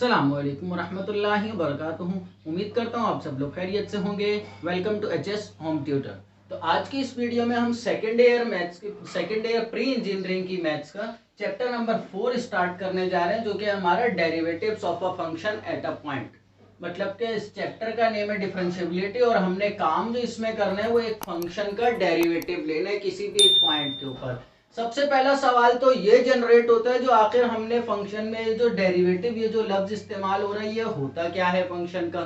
अस्सलामुअलैकुम वरहमतुल्लाहि वबरकातुहू। उम्मीद करता हूँ आप सब लोग खैरियत से होंगे। Welcome to HS home tutor. तो आज की इस वीडियो में हम सेकेंड ईयर प्री इंजीनियरिंग की मैथ्स का चैप्टर नंबर 4 स्टार्ट करने जा रहे हैं, जो कि हमारा derivatives of a function at a point. मतलब कि इस चैप्टर का नेम है डिफरेंशिएबिलिटी और हमने काम जो इसमें करना है वो एक फंक्शन का डेरिवेटिव लेना है किसी भी एक पॉइंट के ऊपर। सबसे पहला सवाल तो ये जनरेट होता है जो आखिर हमने फंक्शन में जो डेरिवेटिव ये जो लफ्ज इस्तेमाल हो रहा है ये होता क्या है फंक्शन का।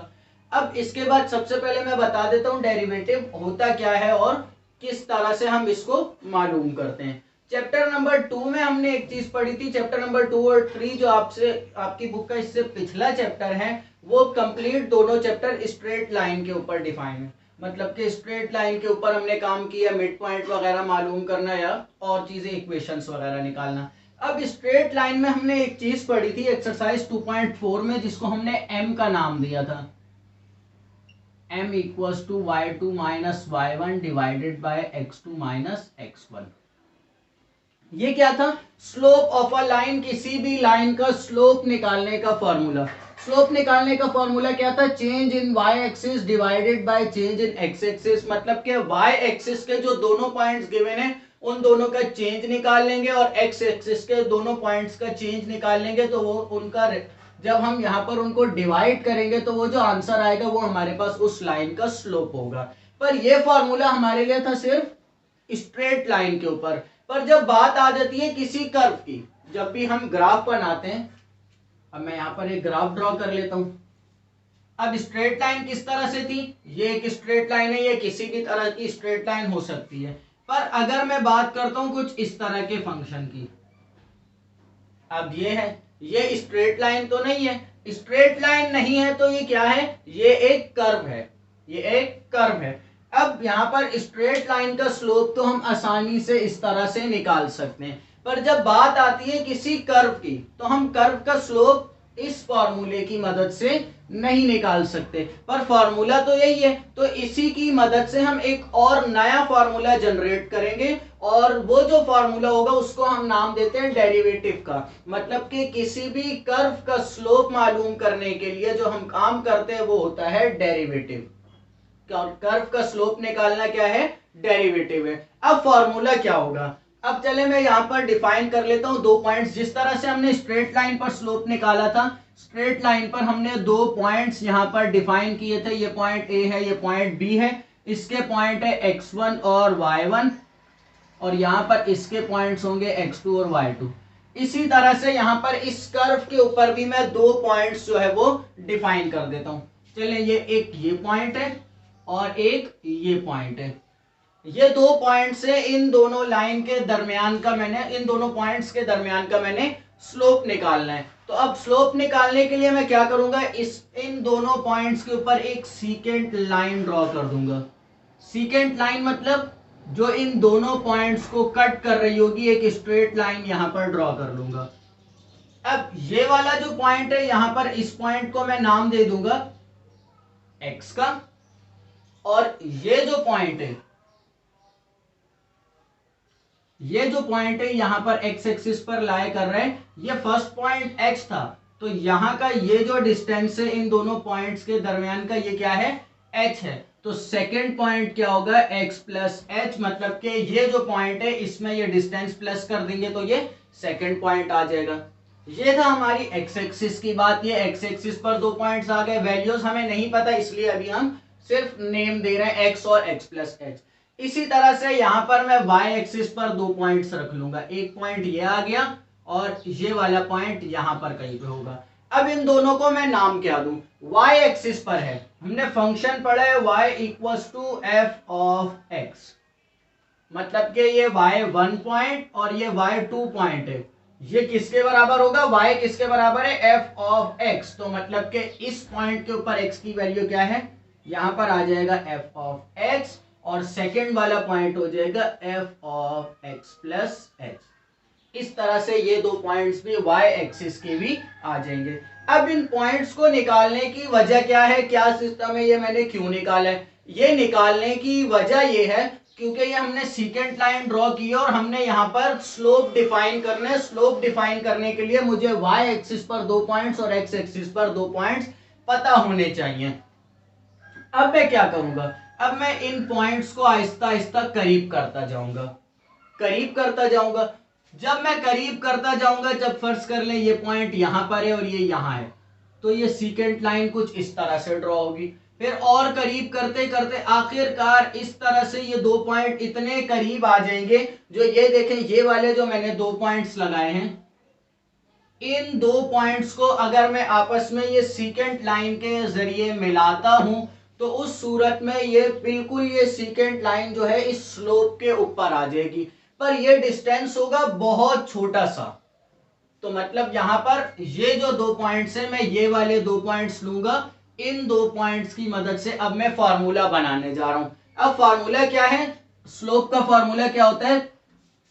अब इसके बाद सबसे पहले मैं बता देता हूँ डेरिवेटिव होता क्या है और किस तरह से हम इसको मालूम करते हैं। चैप्टर नंबर 2 में हमने एक चीज पढ़ी थी। चैप्टर नंबर 2 और 3 जो आपकी बुक का इससे पिछला चैप्टर है वो कंप्लीट दोनों चैप्टर स्ट्रेट लाइन के ऊपर डिफाइन है। मतलब कि स्ट्रेट लाइन के ऊपर हमने काम किया, मिड पॉइंट वगैरह मालूम करना या और चीजें इक्वेशंस वगैरह निकालना। अब स्ट्रेट लाइन में हमने एक चीज पढ़ी थी एक्सरसाइज 2.4 में, जिसको हमने m का नाम दिया था। m equals to y2 minus y1 divided by x2 minus x1। ये क्या था? स्लोप ऑफ अ लाइन, किसी भी लाइन का स्लोप निकालने का फॉर्मूला। स्लोप निकालने का फॉर्मूला क्या था? Change in Y axis divided by change in X axis. मतलब कि वाई एक्सिस के जो दोनों पॉइंट्स गिवन है उन दोनों का चेंज निकाल लेंगे और एक्स एक्सिस के दोनों पॉइंट्स का चेंज निकाल लेंगे, तो वो उनका जब हम यहाँ पर उनको डिवाइड करेंगे तो वो जो आंसर आएगा वो हमारे पास उस लाइन का स्लोप होगा। पर ये फॉर्मूला हमारे लिए था सिर्फ स्ट्रेट लाइन के ऊपर। पर जब बात आ जाती है किसी कर्व की, जब भी हम ग्राफ बनाते हैं, अब मैं यहां पर एक ग्राफ ड्रॉ कर लेता हूं। अब स्ट्रेट लाइन किस तरह से थी? ये एक स्ट्रेट लाइन है, ये किसी भी तरह की स्ट्रेट लाइन हो सकती है। पर अगर मैं बात करता हूं कुछ इस तरह के फंक्शन की, अब ये स्ट्रेट लाइन तो नहीं है। स्ट्रेट लाइन नहीं है तो ये क्या है? ये एक कर्व है, ये एक कर्व है। अब यहाँ पर स्ट्रेट लाइन का स्लोप तो हम आसानी से इस तरह से निकाल सकते हैं, पर जब बात आती है किसी कर्व की तो हम कर्व का स्लोप इस फॉर्मूले की मदद से नहीं निकाल सकते। पर फॉर्मूला तो यही है, तो इसी की मदद से हम एक और नया फॉर्मूला जनरेट करेंगे और वो जो फॉर्मूला होगा उसको हम नाम देते हैं डेरिवेटिव का। मतलब कि किसी भी कर्व का स्लोप मालूम करने के लिए जो हम काम करते हैं वो होता है डेरिवेटिव। कर्व का स्लोप निकालना क्या है? डेरिवेटिव है। अब फॉर्मूला क्या होगा? अब चले मैं यहां पर डिफाइन कर लेता हूं दो पॉइंट्स। जिस तरह से हमने स्ट्रेट लाइन पर स्लोप निकाला था, स्ट्रेट लाइन पर हमने दो पॉइंट्स यहां पर डिफाइन किए थे। ये पॉइंट ए है, ये पॉइंट बी है। इसके पॉइंट है x1 और y1 और यहां पर इसके पॉइंट्स होंगे x2 और y2। इसी तरह से यहां पर इस कर्व के ऊपर भी मैं दो पॉइंट्स जो है वो डिफाइन कर देता हूं। चलिए ये एक ये पॉइंट है और एक ये पॉइंट है। ये दो पॉइंट्स है, इन दोनों लाइन के दरमियान का इन दोनों पॉइंट्स के दरमियान का मैंने स्लोप निकालना है। तो अब स्लोप निकालने के लिए मैं क्या करूंगा? इन दोनों पॉइंट्स के ऊपर एक सीकेंट लाइन ड्रॉ कर दूंगा। सीकेंट लाइन मतलब जो इन दोनों पॉइंट्स को कट कर रही होगी, एक स्ट्रेट लाइन यहां पर ड्रॉ कर लूंगा। अब ये वाला जो पॉइंट है यहां पर, इस पॉइंट को मैं नाम दे दूंगा x का, और ये जो पॉइंट है यहां पर x एक्सिस पर लाई कर रहे हैं। ये फर्स्ट पॉइंट x था, तो यहां का ये जो डिस्टेंस है इन दोनों पॉइंट्स के दरमियान का, ये क्या है? h है। तो सेकंड पॉइंट क्या होगा? x plus h। मतलब कि ये जो पॉइंट है इसमें ये डिस्टेंस प्लस कर देंगे तो ये सेकंड पॉइंट आ जाएगा। ये था हमारी x एक्सिस की बात। ये x एक्सिस पर दो पॉइंट्स आ गए। वैल्यूज हमें नहीं पता इसलिए अभी हम सिर्फ नेम दे रहे हैं x और x प्लस h। इसी तरह से यहां पर मैं y एक्सिस पर दो पॉइंट्स रख लूंगा। एक पॉइंट ये आ गया और ये वाला पॉइंट यहां पर कहीं पे होगा। अब इन दोनों को मैं नाम क्या दूं? y एक्सिस पर है, हमने फंक्शन पढ़ा है y equals to f of x। मतलब कि ये y1 पॉइंट और ये y2 पॉइंट है। ये किसके बराबर होगा? y किसके बराबर है? f of x। तो मतलब कि इस पॉइंट के ऊपर x की वैल्यू क्या है? यहां पर आ जाएगा f ऑफ x और सेकेंड वाला पॉइंट हो जाएगा f of x plus h। इस तरह से ये दो पॉइंट्स भी y एक्सिस के भी आ जाएंगे। अब इन पॉइंट्स को निकालने की वजह क्या है? क्या सिस्टम है ये? मैंने क्यों निकाला है? ये निकालने की वजह ये है क्योंकि ये हमने सीकेंट लाइन ड्रॉ की है और हमने यहाँ पर स्लोप डिफाइन करना है। स्लोप डिफाइन करने के लिए मुझे वाई एक्सिस पर 2 पॉइंट्स और एक्स एक्सिस पर 2 पॉइंट्स पता होने चाहिए। अब मैं क्या करूंगा, अब मैं इन पॉइंट्स को आहिस्ता आहिस्ता करीब करता जाऊंगा, करीब करता जाऊंगा। जब मैं करीब करता जाऊंगा, जब फर्ज कर लें ये पॉइंट यहां पर है और ये यहां है, तो ये सीकेंट लाइन कुछ इस तरह से ड्रॉ होगी। फिर और करीब करते करते आखिरकार इस तरह से ये 2 पॉइंट इतने करीब आ जाएंगे, जो ये देखें, ये वाले जो मैंने 2 पॉइंट्स लगाए हैं, इन 2 पॉइंट्स को अगर मैं आपस में ये सीकेंट लाइन के जरिए मिलाता हूं, तो उस सूरत में ये बिल्कुल ये सीकेंट लाइन जो है इस स्लोप के ऊपर आ जाएगी, पर ये डिस्टेंस होगा बहुत छोटा सा। तो मतलब यहां पर ये जो 2 पॉइंट्स है, मैं ये वाले 2 पॉइंट्स लूंगा। इन 2 पॉइंट्स की मदद से अब मैं फार्मूला बनाने जा रहा हूं। अब फार्मूला क्या है, स्लोप का फार्मूला क्या होता है,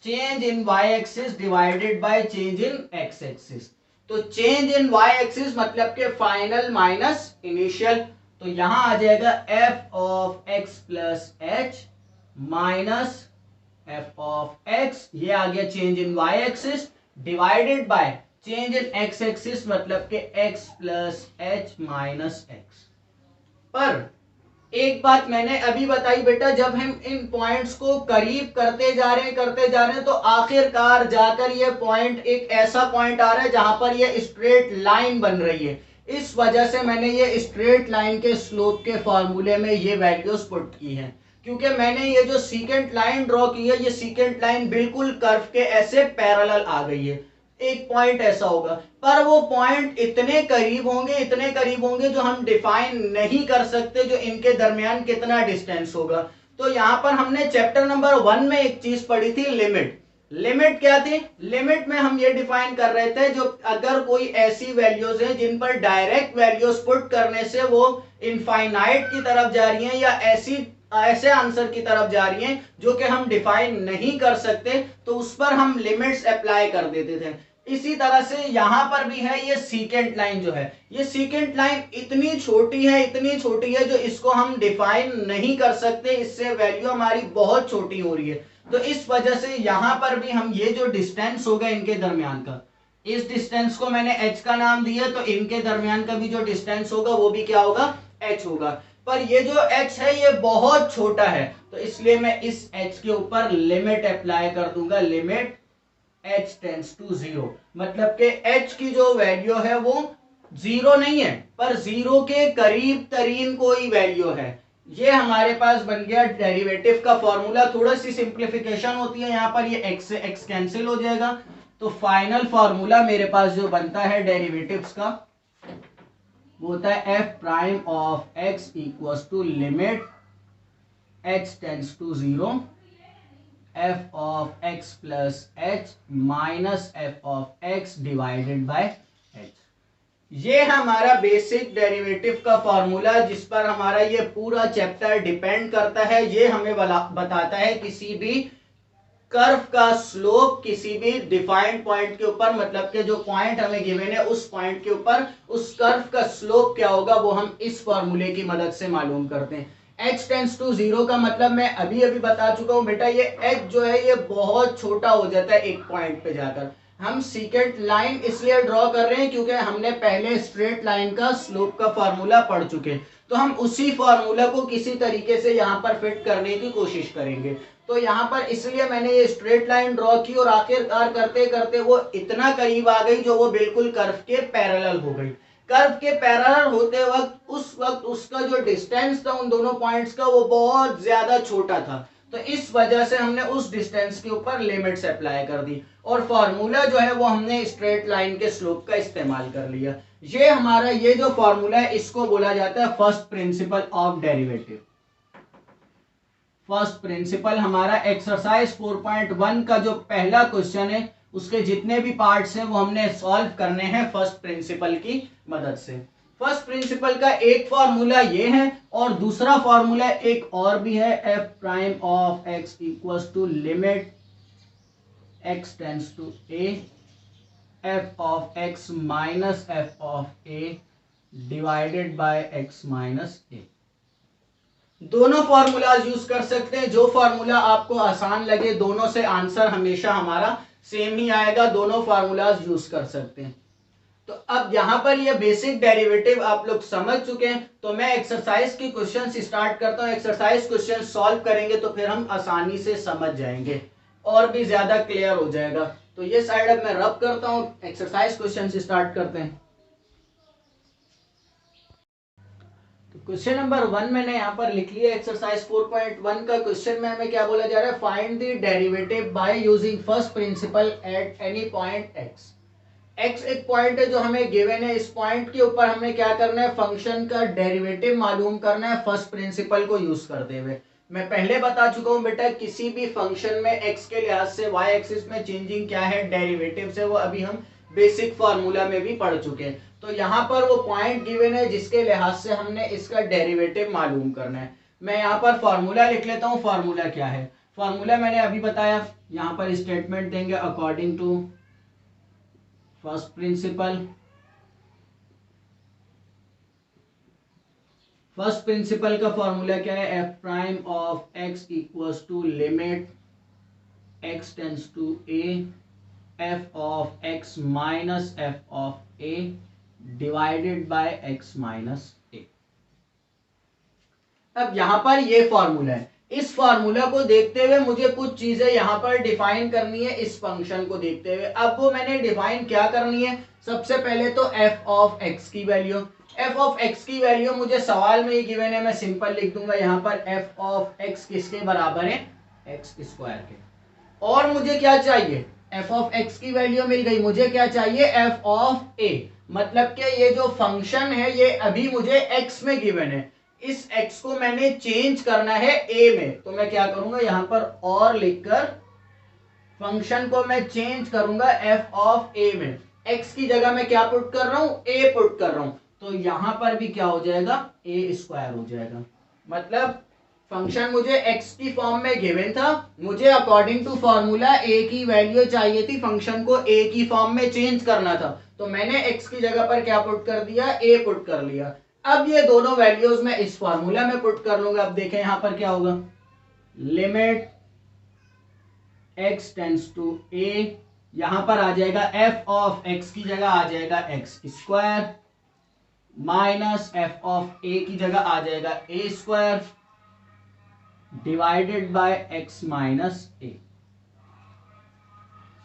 change in Y axis divided by change in X axis. तो चेंज इन वाई एक्सिस मतलब के फाइनल माइनस इनिशियल, तो यहां आ जाएगा F of X plus H minus F of X, ये आ गया change in Y axis, divided by change in X axis मतलब के X plus H minus X. पर एक बात मैंने अभी बताई बेटा, जब हम इन पॉइंट्स को करीब करते जा रहे हैं तो आखिरकार जाकर ये पॉइंट एक ऐसा पॉइंट आ रहा है जहां पर ये स्ट्रेट लाइन बन रही है। इस वजह से मैंने ये स्ट्रेट लाइन के स्लोप के फॉर्मूले में ये वैल्यूज पुट की हैं, क्योंकि मैंने ये जो सीकेंट लाइन ड्रॉ की है, ये सीकेंट लाइन बिल्कुल कर्व के ऐसे पैरेलल आ गई है। एक पॉइंट ऐसा होगा, पर वो पॉइंट इतने करीब होंगे, इतने करीब होंगे जो हम डिफाइन नहीं कर सकते, जो इनके दरमियान कितना डिस्टेंस होगा। तो यहां पर हमने चैप्टर नंबर 1 में एक चीज पढ़ी थी, लिमिट। लिमिट क्या थी, लिमिट में हम ये डिफाइन कर रहे थे, जो अगर कोई ऐसी वैल्यूज है जिन पर डायरेक्ट वैल्यूज पुट करने से वो इनफाइनाइट की तरफ जा रही हैं, या ऐसे आंसर की तरफ जा रही हैं जो कि हम डिफाइन नहीं कर सकते, तो उस पर हम लिमिट्स अप्लाई कर देते थे। इसी तरह से यहां पर भी है, ये सीकेंट लाइन जो है, ये सीकेंट लाइन इतनी छोटी है, इतनी छोटी है, जो इसको हम डिफाइन नहीं कर सकते, इससे वैल्यू हमारी बहुत छोटी हो रही है। तो इस वजह से यहां पर भी हम ये जो डिस्टेंस होगा इनके दरमियान का, इस डिस्टेंस को मैंने h का नाम दिया, तो इनके दरमियान का भी जो डिस्टेंस होगा वो भी क्या होगा, h होगा। पर ये जो h है ये बहुत छोटा है, तो इसलिए मैं इस h के ऊपर लिमिट अप्लाई कर दूंगा, लिमिट h टेंड्स टू 0। मतलब कि h की जो वैल्यू है वो 0 नहीं है, पर 0 के करीब तरीन कोई वैल्यू है। ये हमारे पास बन गया डेरिवेटिव का फॉर्मूला। थोड़ा सी सिंप्लीफिकेशन होती है यहाँ पर, ये x से x कैंसिल हो जाएगा, तो फाइनल फॉर्मूला मेरे पास जो बनता है डेरिवेटिव्स का, वो होता है f prime of x equals to limit h tends to 0 f of x plus h minus f of x divided by h। ये हमारा बेसिक डेरिवेटिव का फॉर्मूला, जिस पर हमारा ये पूरा चैप्टर डिपेंड करता है। ये हमें बताता है किसी भी कर्व का स्लोप किसी भी डिफाइंड पॉइंट के ऊपर, मतलब के जो पॉइंट हमें गिवन है उस पॉइंट के ऊपर उस कर्व का स्लोप क्या होगा, वो हम इस फॉर्मूले की मदद से मालूम करते हैं। h टेंड्स टू 0 का मतलब मैं अभी अभी बता चुका हूं बेटा, ये h जो है ये बहुत छोटा हो जाता है एक पॉइंट पे जाकर। हम सीकेंट लाइन इसलिए ड्रॉ कर रहे हैं क्योंकि हमने पहले स्ट्रेट लाइन का स्लोप का फॉर्मूला पढ़ चुके हैं, तो हम उसी फॉर्मूला को किसी तरीके से यहाँ पर फिट करने की कोशिश करेंगे। तो यहाँ पर इसलिए मैंने ये स्ट्रेट लाइन ड्रॉ की और आखिरकार करते करते वो इतना करीब आ गई जो वो बिल्कुल कर्व के पैरेलल हो गई। कर्व के पैरेलल होते वक्त उस वक्त उसका जो डिस्टेंस था उन दोनों पॉइंट्स का वो बहुत ज्यादा छोटा था, तो इस वजह से हमने उस डिस्टेंस के ऊपर लिमिट्स अप्लाई कर दी और फॉर्मूला जो है वो हमने स्ट्रेट लाइन के स्लोप का इस्तेमाल कर लिया। ये हमारा ये जो फॉर्मूला है इसको बोला जाता है first principle of derivative. First principle हमारा एक्सरसाइज 4.1 का जो पहला क्वेश्चन है उसके जितने भी पार्ट्स हैं वो हमने सॉल्व करने हैं फर्स्ट प्रिंसिपल की मदद से। फर्स्ट प्रिंसिपल का एक फॉर्मूला ये है और दूसरा फॉर्मूला एक और भी है, f prime of x equals to limit x tends to a f of x minus F of a divided by x minus a. दोनों फॉर्मूलाज यूज कर सकते हैं, जो फॉर्मूला आपको आसान लगे, दोनों से आंसर हमेशा हमारा सेम ही आएगा, दोनों फॉर्मूलाज यूज कर सकते हैं। तो अब यहां पर ये बेसिक डेरिवेटिव आप लोग समझ चुके हैं, तो मैं एक्सरसाइज की क्वेश्चन स्टार्ट करता हूं। एक्सरसाइज क्वेश्चन सॉल्व करेंगे तो फिर हम आसानी से समझ जाएंगे और भी ज्यादा क्लियर हो जाएगा। तो ये साइड अब मैं रब करता हूं, एक्सरसाइज क्वेश्चन स्टार्ट करते हैं। क्वेश्चन नंबर 1 मैंने यहाँ पर लिख लिया, एक्सरसाइज 4.1 का क्वेश्चन में हमें क्या बोला जा रहा है, find the derivative by using first principle at any point x. X एक पॉइंट है जो हमें गिवन है, इस पॉइंट के ऊपर हमें क्या करना है, फंक्शन का डेरिवेटिव मालूम करना है फर्स्ट प्रिंसिपल को यूज करते हुए। मैं पहले बता चुका हूं बेटा, किसी भी फंक्शन में एक्स के लिहाज से वाई एक्सिस में चेंजिंग क्या है, डेरिवेटिव से, वो अभी हम बेसिक फार्मूला में भी पढ़ चुके हैं। तो यहाँ पर वो पॉइंट गिवन है जिसके लिहाज से हमने इसका डेरिवेटिव मालूम करना है। मैं यहाँ पर फार्मूला लिख लेता हूँ। फार्मूला क्या है, फार्मूला मैंने अभी बताया, यहाँ पर स्टेटमेंट देंगे according to first principle. First principle का फॉर्मूला क्या है, f prime of x equals to limit x tends to a f of x minus F of a divided by x minus a. अब यहां पर ये formula है, इस formula को देखते हुए मुझे कुछ चीजें यहां पर डिफाइन करनी है इस फंक्शन को देखते हुए। अब वो मैंने डिफाइन क्या करनी है, सबसे पहले तो एफ ऑफ एक्स की वैल्यू। एफ ऑफ एक्स की वैल्यू मुझे सवाल में ही गिवन है, मैं सिंपल लिख दूंगा यहाँ पर एफ ऑफ एक्स किसके बराबर है, एक्स स्क्वायर के। और मुझे क्या चाहिए, एफ ऑफ एक्स की वैल्यू मिल गई, मुझे क्या चाहिए, एफ ऑफ ए। मतलब कि ये जो फंक्शन है ये अभी मुझे एक्स में गिवन है, इस x को मैंने चेंज करना है a में। तो मैं क्या करूंगा, यहां पर और लिखकर फंक्शन को मैं चेंज करूंगा f ऑफ a में। x की जगह मैं क्या पुट कर रहा हूं, a पुट कर रहा हूं। तो यहां पर भी क्या हो जाएगा, a स्क्वायर हो जाएगा। मतलब फंक्शन मुझे x की फॉर्म में गिवन था, मुझे अकॉर्डिंग टू फॉर्मूला a की वैल्यू चाहिए थी, फंक्शन को a की फॉर्म में चेंज करना था। तो मैंने x की जगह पर क्या पुट कर दिया, a पुट कर लिया। अब ये दोनों वैल्यूज मैं इस फॉर्मूला में पुट कर लूंगा। अब देखें यहां पर क्या होगा, limit x tends to a, यहां पर आ जाएगा f ऑफ x की जगह आ जाएगा x square minus f of a की जगह आ जाएगा a square divided by x minus a।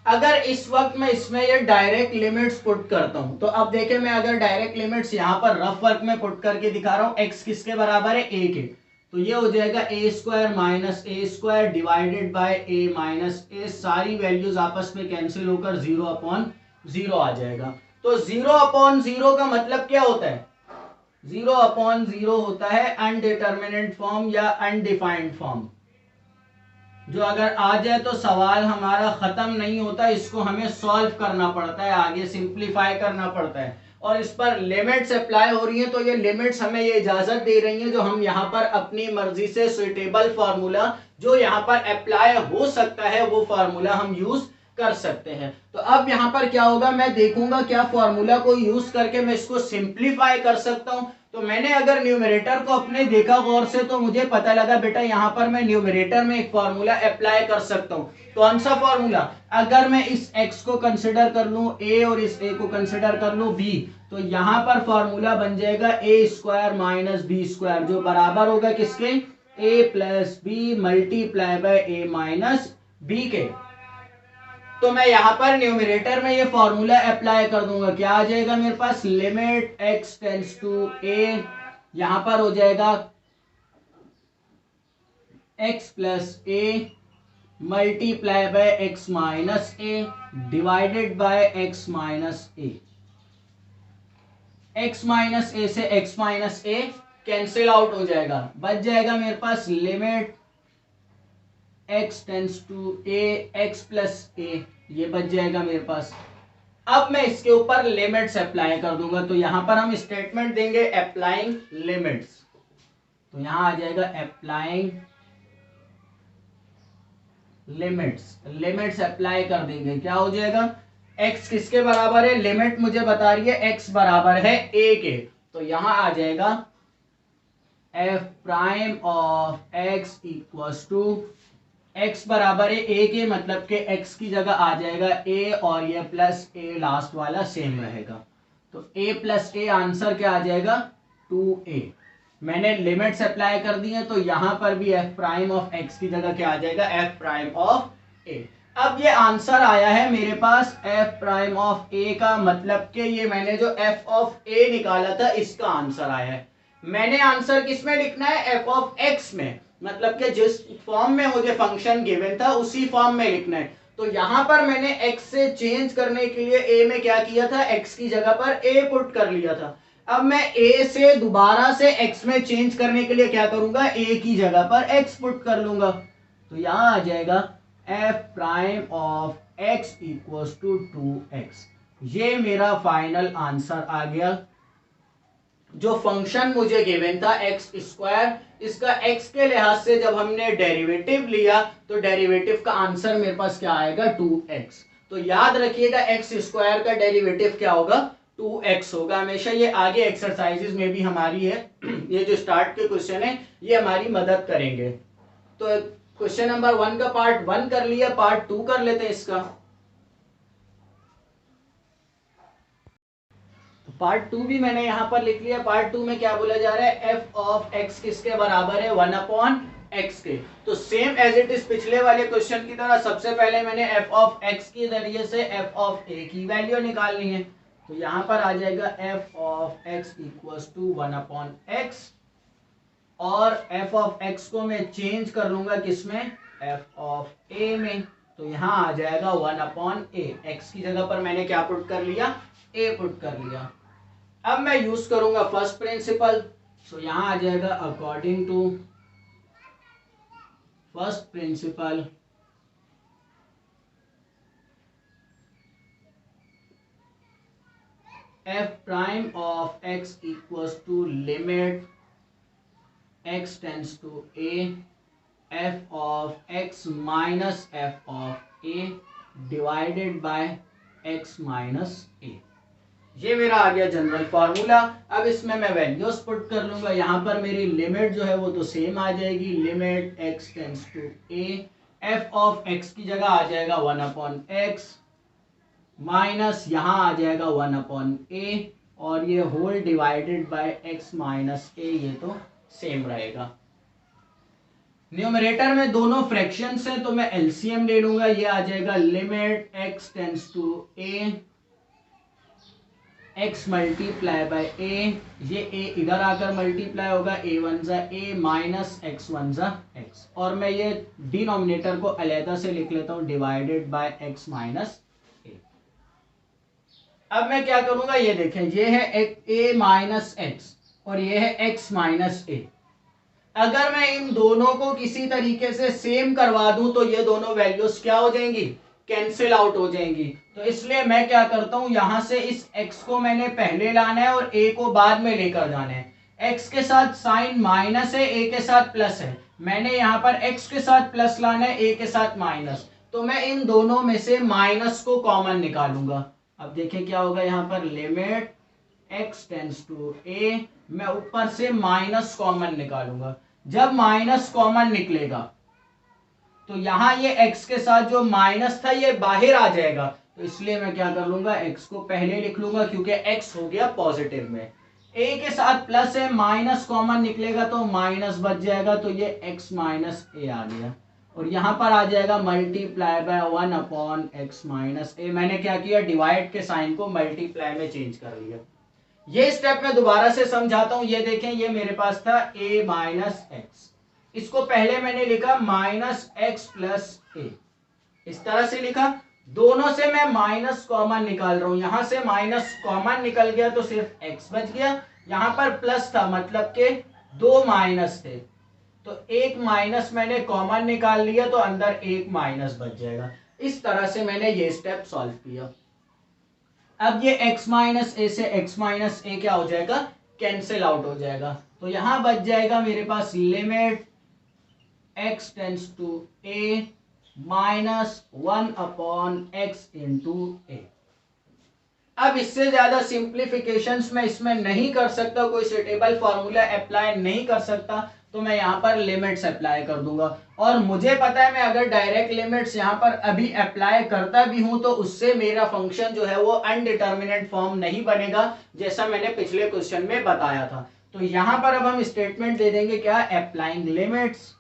अगर इस वक्त मैं इसमें ये डायरेक्ट लिमिट्स पुट करता हूं, तो अब देखें मैं अगर डायरेक्ट लिमिट्स यहां पर रफ वर्क में पुट करके दिखा रहा हूं, x किसके बराबर है, a के। तो ये हो जाएगा a square minus a square divided by a minus a। सारी वैल्यूज आपस में कैंसिल होकर 0 अपॉन 0 आ जाएगा। तो 0 अपॉन 0 का मतलब क्या होता है, 0 अपॉन 0 होता है अनडिटरमिनेट फॉर्म या अनडिफाइंड फॉर्म। जो अगर आ जाए तो सवाल हमारा खत्म नहीं होता, इसको हमें सॉल्व करना पड़ता है, आगे सिंप्लीफाई करना पड़ता है। और इस पर लिमिट्स अप्लाई हो रही हैं, तो ये लिमिट्स हमें ये इजाजत दे रही हैं जो हम यहाँ पर अपनी मर्जी से सुइटेबल फार्मूला जो यहाँ पर अप्लाई हो सकता है वो फार्मूला हम यूज कर सकते हैं। तो अब यहाँ पर क्या होगा, मैं देखूंगा क्या फार्मूला को यूज करके मैं इसको सिंप्लीफाई कर सकता हूँ। तो मैंने अगर न्यूमरेटर को अपने देखा गौर से, तो मुझे पता लगा बेटा यहाँ पर मैं न्यूमरेटर में एक फार्मूला अप्लाई कर सकता हूँ। कौन सा फार्मूला, अगर मैं इस x को कंसिडर कर लूं a और इस a को कंसिडर कर लूं b, तो यहाँ पर फार्मूला बन जाएगा a square minus B square, जो बराबर होगा किसके, a plus B multiply by a minus B के। तो मैं यहां पर न्यूमरेटर में ये फॉर्मूला अप्लाई कर दूंगा, क्या आ जाएगा मेरे पास, limit x tends to a, यहां पर हो जाएगा x plus a multiply by x minus a divided by x minus a। x minus a से x minus a cancel out हो जाएगा, बच जाएगा मेरे पास limit x tends to a x plus a, ये बच जाएगा मेरे पास। अब मैं इसके ऊपर लिमिट्स अप्लाई कर दूंगा, तो यहां पर हम स्टेटमेंट देंगे अप्लाइंग लिमिट्स। तो यहां आ जाएगा अप्लाइंग लिमिट्स, लिमिट्स अप्लाई कर देंगे, क्या हो जाएगा, x किसके बराबर है, लिमिट मुझे बता रही है x बराबर है a के। तो यहां आ जाएगा F prime of x equals to x बराबर है a के, मतलब के x की जगह आ जाएगा a और ये प्लस a लास्ट वाला सेम रहेगा। तो a प्लस a आंसर क्या आ जाएगा 2a। मैंने लिमिट्स अप्लाई कर दी है, तो यहां पर भी f प्राइम ऑफ x की जगह क्या आ जाएगा f प्राइम ऑफ a। अब ये आंसर आया है मेरे पास f प्राइम ऑफ a का, मतलब कि ये मैंने जो f ऑफ a निकाला था इसका आंसर आया है। मैंने आंसर किस में लिखना है f ऑफ x में, मतलब कि जिस फॉर्म में मुझे फंक्शन गिवन था उसी फॉर्म में लिखना है। तो यहां पर मैंने x से चेंज करने के लिए a में क्या किया था, x की जगह पर a पुट कर लिया था। अब मैं a से दोबारा से x में चेंज करने के लिए क्या करूंगा, a की जगह पर x पुट कर लूंगा। तो यहां आ जाएगा f prime of x equals to 2x। ये मेरा फाइनल आंसर आ गया। जो फंक्शन मुझे गिवन था एक्स स्क्वायर, इसका x के लिहाज से जब हमने डेरिवेटिव लिया तो डेरिवेटिव का आंसर मेरे पास क्या आएगा 2x। तो याद रखिएगा x स्क्वायर का डेरिवेटिव क्या होगा 2x होगा हमेशा। ये आगे एक्सरसाइजेज में भी हमारी है, ये जो स्टार्ट के क्वेश्चन है ये हमारी मदद करेंगे। तो क्वेश्चन नंबर 1 का पार्ट 1 कर लिया, पार्ट 2 कर लेते हैं इसका। पार्ट 2 भी मैंने यहां पर लिख लिया। पार्ट 2 में क्या बोला जा रहा है, एफ ऑफ एक्स किसके बराबर है 1 अपॉन एक्स के। तो सेम एज इट इज पिछले वाले क्वेश्चन की तरह सबसे पहले मैंने एफ ऑफ एक्स के जरिए से एफ ऑफ ए की वैल्यू निकालनी है। तो यहां पर आ जाएगा F of x equals to 1 upon X, और एफ ऑफ एक्स को मैं चेंज कर लूंगा किसमें, एफ ऑफ ए में। तो यहां आ जाएगा 1 अपॉन ए, एक्स की जगह पर मैंने क्या पुट कर लिया, ए पुट कर लिया। अब मैं यूज करूंगा फर्स्ट प्रिंसिपल। सो यहां आ जाएगा according to first principle f prime of x equals to limit x tends to a f of x minus F of a divided by x minus a. ये मेरा आ गया जनरल फॉर्मूला। अब इसमें मैं values put कर लूंगा। यहां पर मेरी लिमिट जो है वो तो सेम आ जाएगी, limit x tends to a, f of x की जगह आ जाएगा 1 अपॉन x माइनस यहां आ जाएगा 1 अपॉन a, और ये whole divided by x minus a, ये तो सेम रहेगा। न्यूमरेटर में दोनों फ्रैक्शंस हैं तो मैं एलसीएम ले लूंगा। ये आ जाएगा limit x tends to a x multiply by a, ये a इधर आकर मल्टीप्लाई होगा, a वन जा a माइनस x वन जा x, और मैं ये डिनोमिनेटर को अलहदा से लिख लेता हूं divided by x minus a। अब मैं क्या करूंगा, ये देखें, ये है a माइनस x और ये है x माइनस a। अगर मैं इन दोनों को किसी तरीके से सेम करवा दूं तो ये दोनों वैल्यूज क्या हो जाएंगी, कैंसिल आउट हो जाएंगी। तो इसलिए मैं क्या करता हूं, यहां से इस x को मैंने पहले लाना है और a को बाद में लेकर जाना है। x के साथ साइन माइनस है, a के साथ प्लस है। मैंने यहां पर x के साथ प्लस लाना है, a के साथ माइनस। तो मैं इन दोनों में से माइनस को कॉमन निकालूंगा। अब देखिए क्या होगा, यहां पर limit x tends to a, मैं ऊपर से माइनस कॉमन निकालूंगा। जब माइनस कॉमन निकलेगा तो यहां ये x के साथ जो माइनस था ये बाहर आ जाएगा। तो इसलिए मैं क्या कर लूंगा, x को पहले लिख लूंगा क्योंकि x हो गया पॉजिटिव में। a के साथ प्लस है, माइनस कॉमन निकलेगा तो माइनस बच जाएगा, तो ये x माइनस a आ गया। और यहां पर आ जाएगा multiply by 1 upon x minus a. मैंने क्या किया, डिवाइड के साइन को मल्टीप्लाई में चेंज कर लिया। ये स्टेप मैं दोबारा से समझाता हूं। ये देखें, ये मेरे पास था a माइनस एक्स, इसको पहले मैंने लिखा माइनस एक्स प्लस ए, इस तरह से लिखा। दोनों से मैं माइनस कॉमन निकाल रहा हूं, यहां से माइनस कॉमन निकल गया तो सिर्फ x बच गया। यहां पर प्लस था मतलब के दो माइनस थे, तो एक माइनस मैंने कॉमन निकाल लिया तो अंदर एक माइनस बच जाएगा। इस तरह से मैंने ये स्टेप सॉल्व किया। अब ये x माइनस ए से x माइनस ए क्या हो जाएगा, कैंसिल आउट हो जाएगा। तो यहां बच जाएगा मेरे पास limit x tends to a minus 1 upon x into a. अब इससे ज्यादा सिंप्लीफिकेशंस मैं इसमें नहीं कर सकता, कोई सुटेबल फॉर्मूला अप्लाई नहीं कर सकता, तो मैं यहाँ पर लिमिट्स अप्लाई कर दूंगा। और मुझे पता है मैं अगर डायरेक्ट लिमिट्स यहाँ पर अभी अप्लाई करता भी हूं तो उससे मेरा फंक्शन जो है वो अनडिटर्मिनेट फॉर्म नहीं बनेगा, जैसा मैंने पिछले क्वेश्चन में बताया था। तो यहाँ पर अब हम स्टेटमेंट दे देंगे क्या, अप्लाइंग लिमिट्स।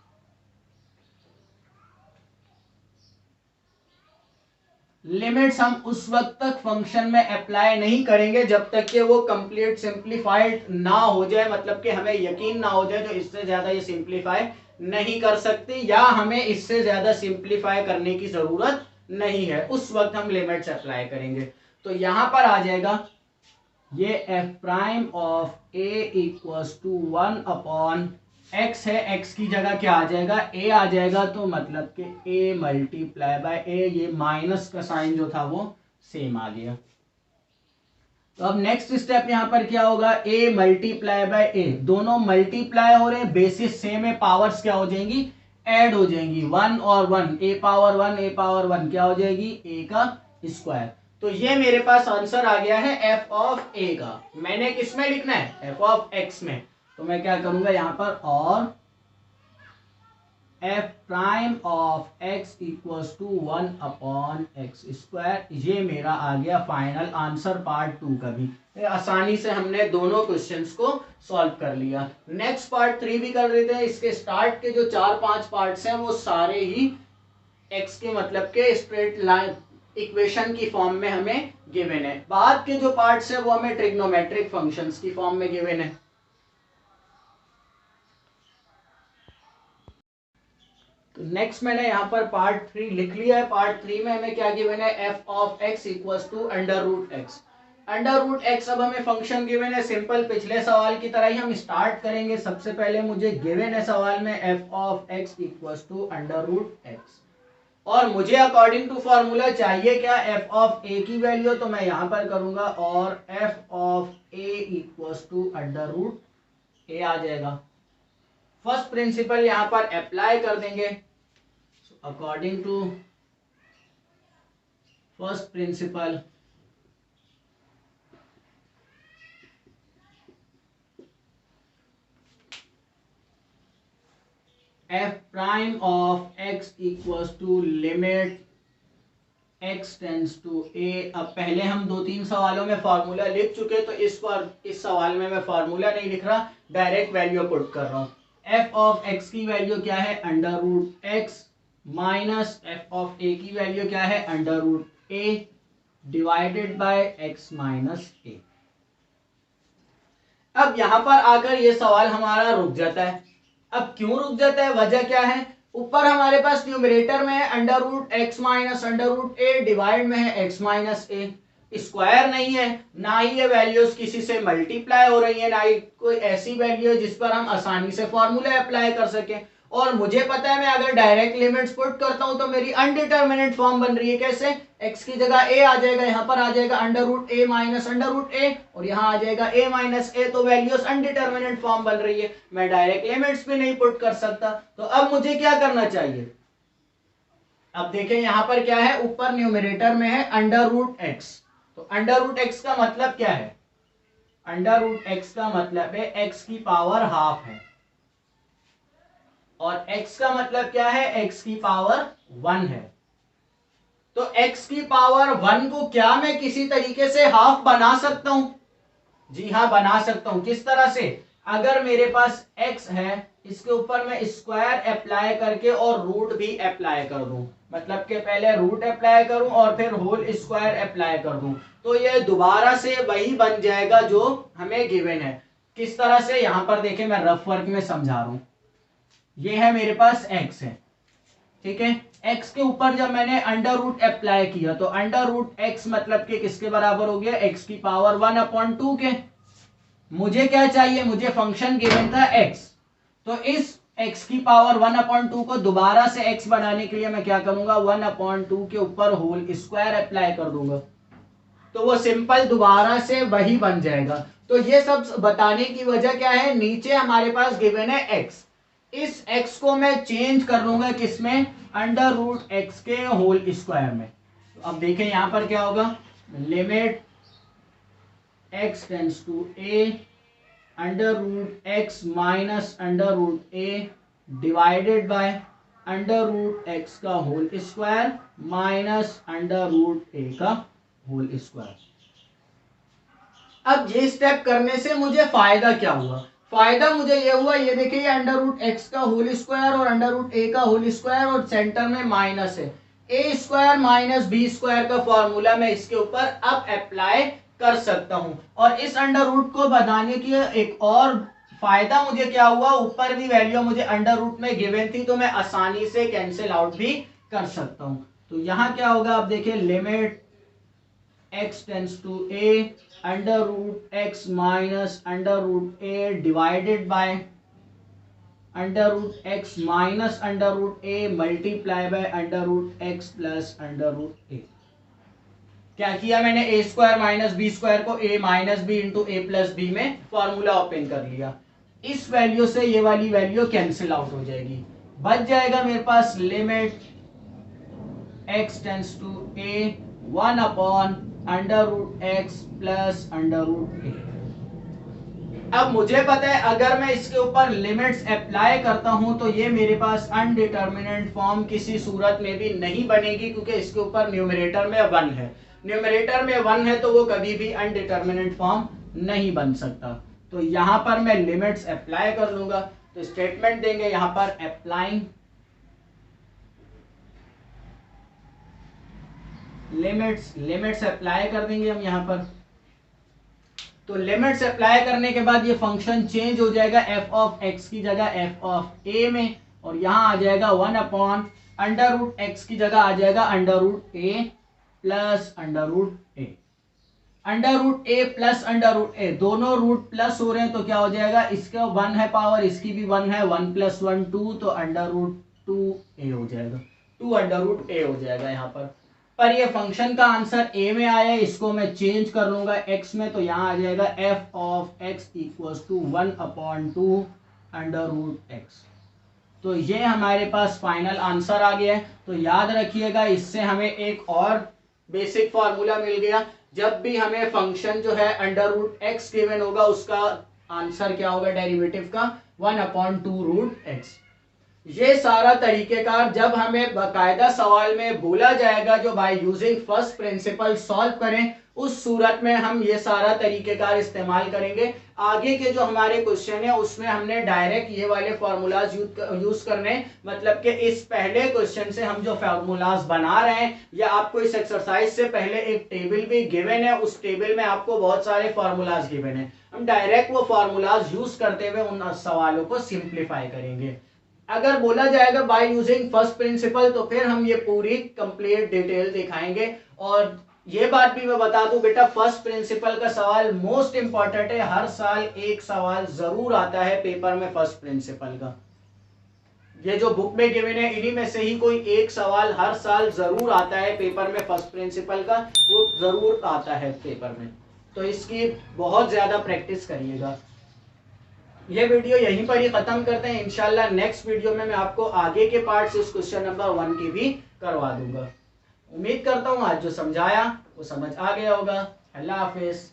लिमिट्स हम उस वक्त तक फंक्शन में अप्लाई नहीं करेंगे जब तक कि वो कंप्लीट सिंप्लीफाइड ना हो जाए, मतलब कि हमें यकीन ना हो जाए जो इससे ज्यादा ये सिंप्लीफाई नहीं कर सकती या हमें इससे ज्यादा सिंप्लीफाई करने की जरूरत नहीं है, उस वक्त हम लिमिट्स अप्लाई करेंगे। तो यहां पर आ जाएगा ये F prime of A equals to 1 upon X है, एक्स की जगह क्या आ जाएगा, ए आ जाएगा, तो मतलब कि ए मल्टीप्लाई बाय ए, ये माइनस का साइन जो था वो सेम आ गया। तो अब नेक्स्ट स्टेप यहां पर क्या होगा, ए मल्टीप्लाई बाय ए, दोनों मल्टीप्लाई हो रहे हैं, बेसिस सेम है, पावर्स क्या हो जाएंगी, ऐड हो जाएंगी, 1 और 1, ए पावर 1 ए पावर 1 क्या हो जाएगी, ए का स्क्वायर। तो ये मेरे पास आंसर आ गया है एफ ऑफ ए का। मैंने किस में लिखना है, एफ ऑफ एक्स में। तो मैं क्या करूंगा यहां पर, और F prime of x equals to 1 upon X square, ये मेरा आ गया फाइनल आंसर पार्ट 2 का भी। आसानी से हमने दोनों क्वेश्चंस को सॉल्व कर लिया। नेक्स्ट पार्ट 3 भी कर लेते हैं। इसके स्टार्ट के जो 4-5 पार्ट्स हैं वो सारे ही एक्स के मतलब के स्ट्रेट लाइन इक्वेशन की फॉर्म में हमें गिवन है। बाद के जो पार्ट्स है वो हमें ट्रिग्नोमेट्रिक फंक्शंस की फॉर्म में गिवन है। तो नेक्स्ट मैंने यहाँ पर पार्ट 3 लिख लिया है। पार्ट 3 में हमें क्या गिवन है, F of x equals to under root X. Under root X अब हमें फंक्शन गिवन है, सिंपल पिछले सवाल की तरह ही हम स्टार्ट करेंगे। सबसे पहले मुझे गिवन है सवाल में F of x equals to under root X, और मुझे अकॉर्डिंग टू फॉर्मूला चाहिए क्या, एफ ऑफ ए की वैल्यू। तो मैं यहां पर करूंगा और F of A equals to under root a आ जाएगा। फर्स्ट प्रिंसिपल यहां पर अप्लाई कर देंगे। According to first principle f prime of x equals to limit x tends to a. अब पहले हम 2-3 सवालों में फॉर्मूला लिख चुके, तो इस सवाल में मैं फॉर्मूला नहीं लिख रहा, डायरेक्ट वैल्यू पुट कर रहा हूं। एफ ऑफ एक्स की वैल्यू क्या है, under root x, minus F of a की वैल्यू क्या है, under root a, divided by x minus a. अब यहां पर आकर ये सवाल हमारा रुक जाता है। अब क्यों रुक जाता है, वजह क्या है, ऊपर हमारे पास न्यूमरेटर में है under root x minus under root a, divide में है एक्स माइनस ए, स्क्वायर नहीं है, ना ही ये वैल्यूज किसी से मल्टीप्लाई हो रही है, ना ही कोई ऐसी वैल्यू है जिस पर हम आसानी से फॉर्मूला अप्लाई कर सकें। और मुझे पता है मैं अगर डायरेक्ट लिमिट्स पुट करता हूं तो मेरी अनडिटर्मिनेट फॉर्म बन रही है। कैसे, x की जगह a आ जाएगा, यहां पर आ जाएगा अंडर रूट ए माइनस अंडर रूट ए, और यहां आ जाएगा a माइनस ए, तो वैल्यूज अनडिटर्मिनेट फॉर्म बन रही है। मैं डायरेक्ट लिमिट्स भी नहीं पुट कर सकता। तो अब मुझे क्या करना चाहिए, अब देखें यहां पर क्या है, ऊपर न्यूमरेटर में है अंडर रूट एक्स। तो अंडर रूट एक्स का मतलब क्या है, अंडर रूट एक्स का मतलब है एक्स की पावर हाफ है, और x का मतलब क्या है, x की पावर 1 है। तो x की पावर 1 को क्या मैं किसी तरीके से हाफ बना सकता हूं, जी हां बना सकता हूं। किस तरह से, अगर मेरे पास x है, इसके ऊपर मैं स्क्वायर अप्लाई करके और रूट भी अप्लाई कर दूं, मतलब कि पहले रूट अप्लाई करूं और फिर होल स्क्वायर अप्लाई कर दूं, तो ये दोबारा से वही बन जाएगा जो हमें गिवन है। किस तरह से, यहां पर देखें मैं रफ वर्क में समझा रहा हूं। ये है मेरे पास x है, ठीक है, x के ऊपर जब मैंने अंडर रूट अप्लाई किया तो अंडर रूट x मतलब कि किसके बराबर हो गया, x की पावर 1/2 के। मुझे क्या चाहिए, मुझे फंक्शन गिवन था x, तो इस x की पावर 1/2 को दोबारा से x बनाने के लिए मैं क्या करूंगा, 1/2 के ऊपर होल स्क्वायर अप्लाई कर दूंगा, तो वो सिंपल दोबारा से वही बन जाएगा। तो ये सब बताने की वजह क्या है, नीचे हमारे पास गिवन है x, इस x को मैं चेंज कर लूंगा किसमें, अंडर रूट एक्स के होल स्क्वायर में। तो अब देखें यहां पर क्या होगा, limit x tends to a under root x minus under root a divided by under root x का whole square minus under root a का होल स्क्वायर। अब ये स्टेप करने से मुझे फायदा क्या हुआ? फायदा मुझे ये हुआ, ये देखिए अंडर रूट एक्स का होल स्क्वायर और अंडर रूट ए का होल स्क्वायर और सेंटर में माइनस है। ए स्क्वायर माइनस बी स्क्वायर का फॉर्मूला मैं इसके ऊपर अब अप्लाई कर सकता हूं। और इस अंडर रूट को बनाने की एक और फायदा मुझे क्या हुआ, ऊपर भी वैल्यू मुझे अंडर रूट में गिवन थी तो मैं आसानी से कैंसिल आउट भी कर सकता हूं। तो यहां क्या होगा, आप देखिए limit x tends to a under root x minus under root a divided by under root x minus under root a multiply by under root x plus under root a। क्या किया मैंने, a square minus B square को a minus B into A plus B में formula open कर लिया। इस value से ये वाली वैल्यू कैंसिल आउट हो जाएगी, बच जाएगा मेरे पास limit x tends to a 1 upon under root x plus under root a. अब मुझे पता है अगर मैं इसके ऊपर लिमिट्स अप्लाई करता हूं तो ये मेरे पास अनडिटर्मिनेंट फॉर्म किसी सूरत में भी नहीं बनेगी, क्योंकि इसके ऊपर न्यूमरेटर में 1 है। न्यूमरेटर में 1 है तो वो कभी भी अनडिटर्मिनेंट फॉर्म नहीं बन सकता। तो यहां पर मैं लिमिट्स अप्लाई कर लूंगा, तो स्टेटमेंट देंगे यहां पर अप्लाइंग लिमिट्स अप्लाई कर देंगे हम यहाँ पर। तो लिमिट्स अप्लाई करने के बाद ये फंक्शन चेंज हो जाएगा f ऑफ x की जगह f ऑफ a में, और यहाँ आ जाएगा 1 अपॉन अंडर रूट एक्स की जगह आ जाएगा under root a plus under root a। Under root a plus under root a दोनों रूट प्लस हो रहे हैं तो क्या हो जाएगा, इसका 1 है पावर, इसकी भी 1 है, 1 प्लस 1 2, तो अंडर रूट 2a हो जाएगा, 2 अंडर रूट a हो जाएगा यहाँ पर ये फंक्शन का आंसर a में आया है, इसको मैं चेंज कर लूंगा x में, तो यहाँ आ जाएगा f of x equals to 1 upon 2 under root x। तो ये हमारे पास फाइनल आंसर आ गया है। तो याद रखिएगा, इससे हमें एक और बेसिक फार्मूला मिल गया, जब भी हमें फंक्शन जो है अंडर रूट एक्स गिवन होगा उसका आंसर क्या होगा डेरिवेटिव का, 1 अपॉन 2 रूट एक्स। ये सारा तरीकेकार जब हमें बाकायदा सवाल में बोला जाएगा जो by using first principle solve करें, उस सूरत में हम ये सारा तरीकेकार इस्तेमाल करेंगे। आगे के जो हमारे क्वेश्चन है उसमें हमने डायरेक्ट ये वाले फार्मूलाज यूज करने, मतलब कि इस पहले क्वेश्चन से हम जो फार्मूलाज बना रहे हैं या आपको इस एक्सरसाइज से पहले एक टेबल भी गिवन है, उस टेबल में आपको बहुत सारे फार्मूलाज गिवन है, हम डायरेक्ट वो फार्मूलाज यूज करते हुए उन सवालों को सिंप्लीफाई करेंगे। अगर बोला जाएगा बाय यूजिंग फर्स्ट प्रिंसिपल तो फिर हम ये पूरी कंप्लीट डिटेल दिखाएंगे। और ये बात भी मैं बता दूं बेटा, फर्स्ट प्रिंसिपल का सवाल मोस्ट इंपॉर्टेंट है, हर साल एक सवाल जरूर आता है पेपर में फर्स्ट प्रिंसिपल का। ये जो बुक में गिवन है इन्हीं में से ही कोई एक सवाल हर साल जरूर आता है पेपर में फर्स्ट प्रिंसिपल का, वो जरूर आता है पेपर में, तो इसकी बहुत ज्यादा प्रैक्टिस करिएगा। ये वीडियो यहीं पर ही खत्म करते हैं, इंशाल्लाह नेक्स्ट वीडियो में मैं आपको आगे के पार्ट्स इस क्वेश्चन नंबर 1 की भी करवा दूंगा। उम्मीद करता हूँ आज जो समझाया वो समझ आ गया होगा। अल्लाह हाफिज।